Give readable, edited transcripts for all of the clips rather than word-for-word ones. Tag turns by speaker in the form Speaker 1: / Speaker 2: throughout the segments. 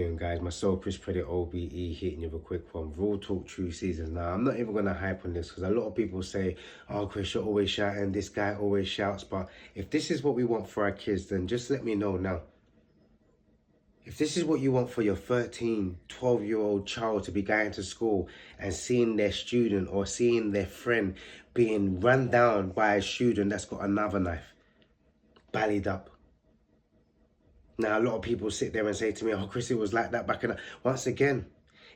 Speaker 1: Guys, myself, Chris Credit OBE, hitting you with a quick one. Raw Talk True Seasons. Now, I'm not even going to hype on this because a lot of people say, oh, Chris, you're always shouting, this guy always shouts. But if this is what we want for our kids, then just let me know now. If this is what you want for your 13, 12-year-old child to be going to school and seeing their student or seeing their friend being run down by a student that's got another knife, bellied up. Now, a lot of people sit there and say to me, oh, Chris, it was like that back in the... Once again,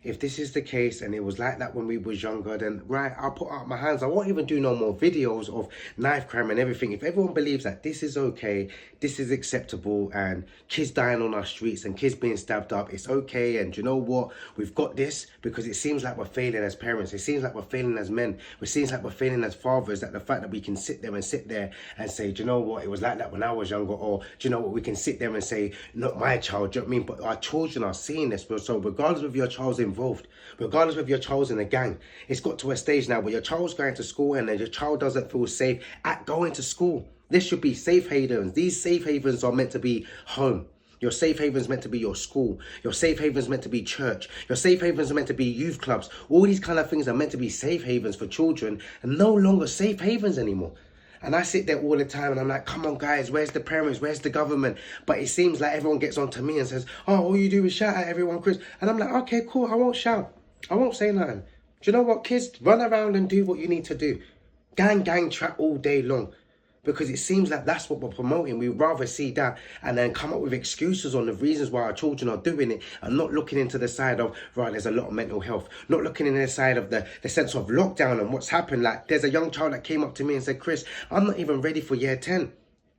Speaker 1: if this is the case and it was like that when we was younger, then right, I'll put out my hands. I won't even do no more videos of knife crime and everything. If everyone believes that this is okay, this is acceptable, and kids dying on our streets and kids being stabbed up, it's okay. And you know what? We've got this because it seems like we're failing as parents. It seems like we're failing as men. It seems like we're failing as fathers, that the fact that we can sit there and say, do you know what? It was like that when I was younger. Or do you know what? We can sit there and say, not my child. Do you know what I mean? But our children are seeing this. So regardless of your child's involved, regardless of your child's in a gang, it's got to a stage now where your child's going to school and then your child doesn't feel safe at going to school. This should be safe havens. These safe havens are meant to be home. Your safe haven's meant to be your school. Your safe haven's meant to be church. Your safe haven's meant to be youth clubs. All these kind of things are meant to be safe havens for children and no longer safe havens anymore. And I sit there all the time and I'm like, come on guys, where's the parents? Where's the government? But it seems like everyone gets on to me and says, oh, all you do is shout at everyone, Chris. And I'm like, okay, cool, I won't shout. I won't say nothing. Do you know what, kids? Run around and do what you need to do. Gang chat all day long. Because it seems like that's what we're promoting. We'd rather see that and then come up with excuses on the reasons why our children are doing it and not looking into the side of, right, there's a lot of mental health. Not looking into the side of the sense of lockdown and what's happened. Like, there's a young child that came up to me and said, Chris, I'm not even ready for year 10.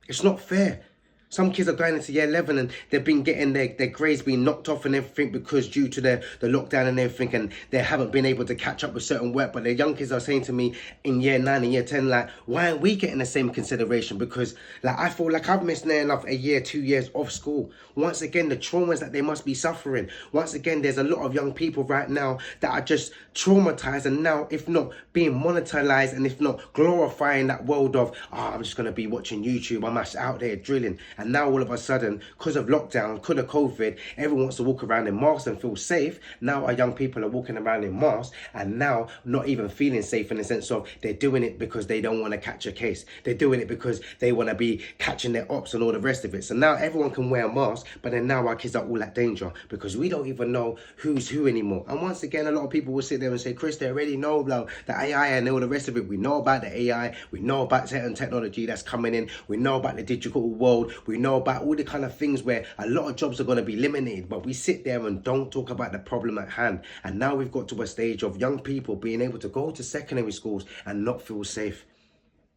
Speaker 1: It's not fair. Some kids are going into year 11 and they've been getting their grades being knocked off and everything because due to the lockdown and everything, and they haven't been able to catch up with certain work. But the young kids are saying to me in year 9 and year 10, like, why aren't we getting the same consideration? Because like, I feel like I've missed near enough a year, 2 years of school. Once again, the traumas that they must be suffering. Once again, there's a lot of young people right now that are just traumatized and now, if not being monetized and if not glorifying that world of, oh, I'm just going to be watching YouTube, I'm just out there drilling. And now all of a sudden, because of lockdown, because of COVID, everyone wants to walk around in masks and feel safe. Now our young people are walking around in masks and now not even feeling safe in the sense of they're doing it because they don't want to catch a case. They're doing it because they want to be catching their ops and all the rest of it. So now everyone can wear a mask, but then now our kids are all at danger because we don't even know who's who anymore. And once again, a lot of people will sit there and say, Chris, they already know about the AI and all the rest of it. We know about the AI. We know about certain technology that's coming in. We know about the digital world. We know about all the kind of things where a lot of jobs are going to be eliminated, but we sit there and don't talk about the problem at hand. And now we've got to a stage of young people being able to go to secondary schools and not feel safe.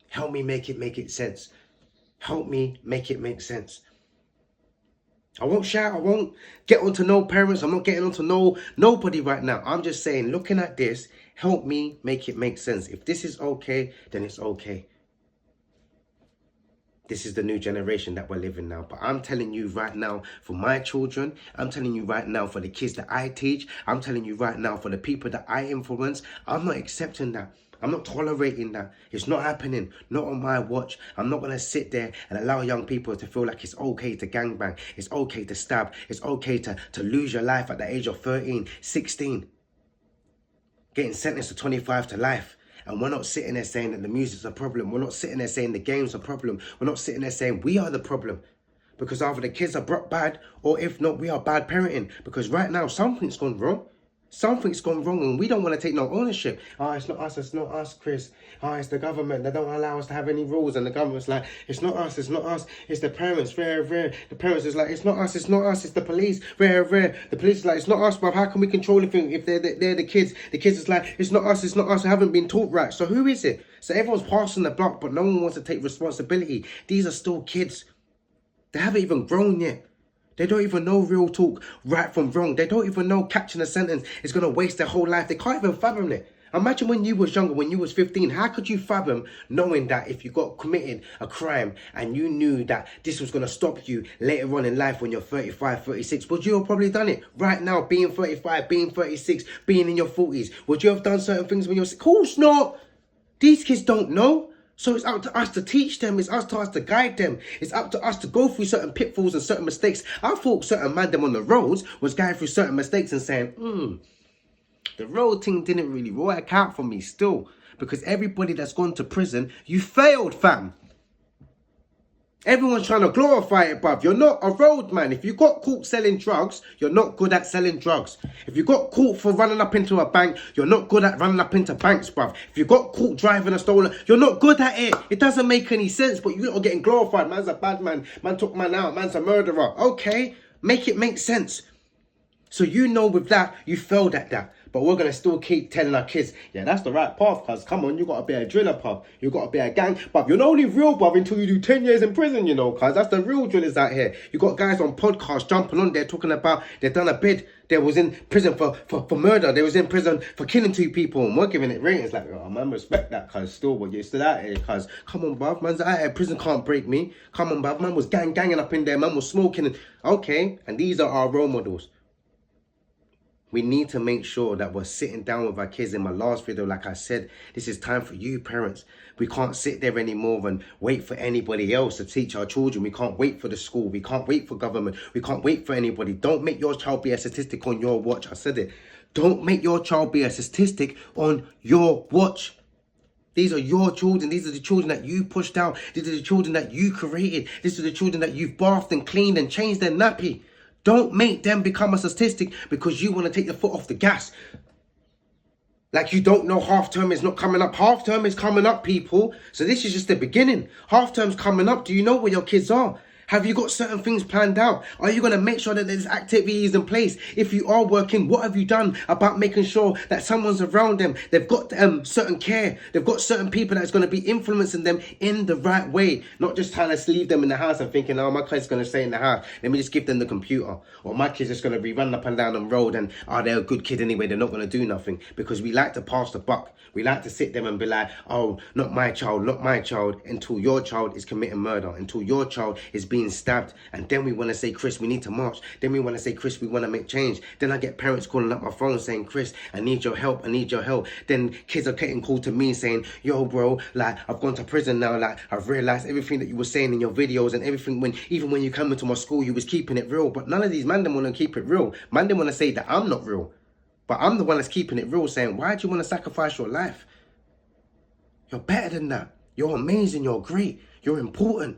Speaker 1: Help me make it sense. Help me make it make sense. I won't shout, I won't get onto no parents, I'm not getting onto nobody right now. I'm just saying, looking at this, help me make it make sense. If this is okay, then it's okay. This is the new generation that we're living now. But I'm telling you right now, for my children, I'm telling you right now, for the kids that I teach, I'm telling you right now, for the people that I influence, I'm not accepting that. I'm not tolerating that. It's not happening. Not on my watch. I'm not going to sit there and allow young people to feel like it's okay to gangbang. It's okay to stab. It's okay to lose your life at the age of 13, 16. Getting sentenced to 25 to life. And we're not sitting there saying that the music's a problem. We're not sitting there saying the game's a problem. We're not sitting there saying we are the problem. Because either the kids are bad, or if not, we are bad parenting. Because right now, something's gone wrong. Something's gone wrong and we don't want to take no ownership. Oh, it's not us, Chris. Oh, it's the government. They don't allow us to have any rules. And the government's like, it's not us, it's the parents, rare. The parents is like, it's not us, it's the police, rare. The police is like, it's not us, but how can we control anything if they're the kids? The kids is like, it's not us, I haven't been taught right. So who is it? So everyone's passing the buck, but no one wants to take responsibility. These are still kids. They haven't even grown yet. They don't even know real talk, right from wrong. They don't even know catching a sentence is going to waste their whole life. They can't even fathom it. Imagine when you was younger, when you was 15, how could you fathom knowing that if you got committed a crime and you knew that this was going to stop you later on in life when you're 35, 36, would you have probably done it? Right now, being 35, being 36, being in your 40s, would you have done certain things when you're... Of course not. These kids don't know. So it's up to us to teach them. It's up to us to guide them. It's up to us to go through certain pitfalls and certain mistakes. I thought certain man them on the roads was going through certain mistakes and saying, the road thing didn't really work out for me still. Because everybody that's gone to prison, you failed, fam. Everyone's trying to glorify it, bruv. You're not a road man. If you got caught selling drugs, you're not good at selling drugs. If you got caught for running up into a bank, you're not good at running up into banks, bruv. If you got caught driving a stolen, you're not good at it. It doesn't make any sense, but you're getting glorified. Man's a bad man. Man took man out. Man's a murderer. Okay, make it make sense. So you know with that, you failed at that. But we're going to still keep telling our kids, yeah, that's the right path, cuz come on, you got to be a driller, pup. You got to be a gang, pup. You're not only real, bruv, until you do 10 years in prison, you know, cuz that's the real drillers out here. You got guys on podcasts jumping on there talking about they've done a bid. They was in prison for murder. They was in prison for killing 2 people. And we're giving it ratings like, oh, man, respect that, cuz still, but you're still out here, cuz come on, bruv, man's out here. Prison can't break me. Come on, bruv, man was ganging up in there. Man was smoking. Okay, and these are our role models. We need to make sure that we're sitting down with our kids. In my last video, like I said, this is time for you parents. We can't sit there anymore and wait for anybody else to teach our children. We can't wait for the school. We can't wait for government. We can't wait for anybody. Don't make your child be a statistic on your watch. I said it. Don't make your child be a statistic on your watch. These are your children. These are the children that you pushed out. These are the children that you created. These are the children that you've bathed and cleaned and changed their nappy. Don't make them become a statistic because you want to take the foot off the gas. Like you don't know half term is not coming up. Half term is coming up, people. So this is just the beginning. Half term's coming up. Do you know where your kids are? Have you got certain things planned out? Are you going to make sure that there's activities in place? If you are working, what have you done about making sure that someone's around them? They've got certain care. They've got certain people that's going to be influencing them in the right way. Not just trying to leave them in the house and thinking, oh, my kid's going to stay in the house. Let me just give them the computer. Or my kid's just going to be running up and down the road and, oh, they're a good kid anyway. They're not going to do nothing. Because we like to pass the buck. We like to sit there and be like, oh, not my child, not my child, until your child is committing murder, until your child is being stabbed. And then we want to say, Chris, we need to march. Then we want to say, Chris, we want to make change. Then I get parents calling up my phone saying, Chris, I need your help. I need your help. Then kids are getting called to me saying, yo, bro, like, I've gone to prison now. Like, I've realized everything that you were saying in your videos and everything even when you come into my school, you was keeping it real. But none of these man them want to keep it real. Man them want to say that I'm not real. But I'm the one that's keeping it real, saying, why do you want to sacrifice your life? You're better than that. You're amazing. You're great. You're important.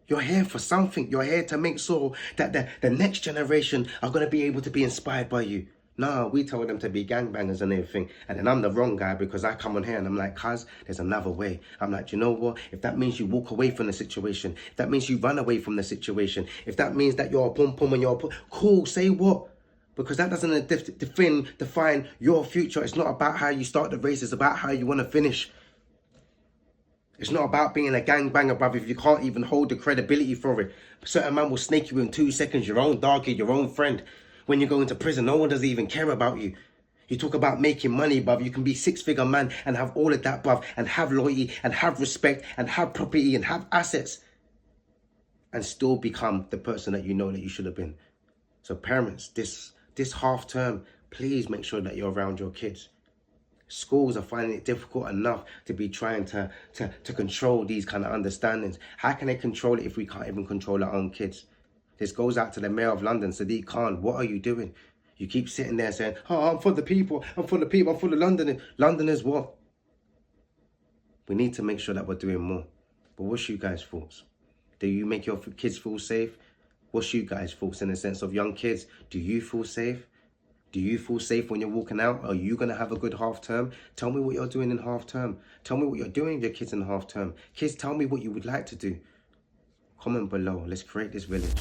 Speaker 1: You're here for something. You're here to make sure that the next generation are going to be able to be inspired by you. No, we told them to be gangbangers and everything. And then I'm the wrong guy because I come on here and I'm like, cuz, there's another way. I'm like, you know what? If that means you walk away from the situation, if that means you run away from the situation, if that means that you're a pum-pum and you're a cool, say what? Because that doesn't define your future. It's not about how you start the race. It's about how you want to finish. It's not about being a gangbanger, bruv, if you can't even hold the credibility for it. A certain man will snake you in 2 seconds, your own doggy, your own friend. When you go into prison, no one doesn't even care about you. You talk about making money, bruv. You can be 6-figure man and have all of that, bruv, and have loyalty and have respect and have property and have assets and still become the person that you know that you should have been. So parents, this half term, please make sure that you're around your kids. Schools are finding it difficult enough to be trying to control these kind of understandings. How can they control it if we can't even control our own kids? This goes out to the Mayor of London, Sadiq Khan. What are you doing? You keep sitting there saying, oh, I'm for the people, I'm for the people, I'm for the Londoners. Londoners what? We need to make sure that we're doing more. But what's you guys' thoughts? Do you make your kids feel safe? What's you guys' thoughts in the sense of young kids? Do you feel safe? Do you feel safe when you're walking out? Are you going to have a good half term? Tell me what you're doing in half term. Tell me what you're doing with your kids in half term. Kids, tell me what you would like to do. Comment below. Let's create this village.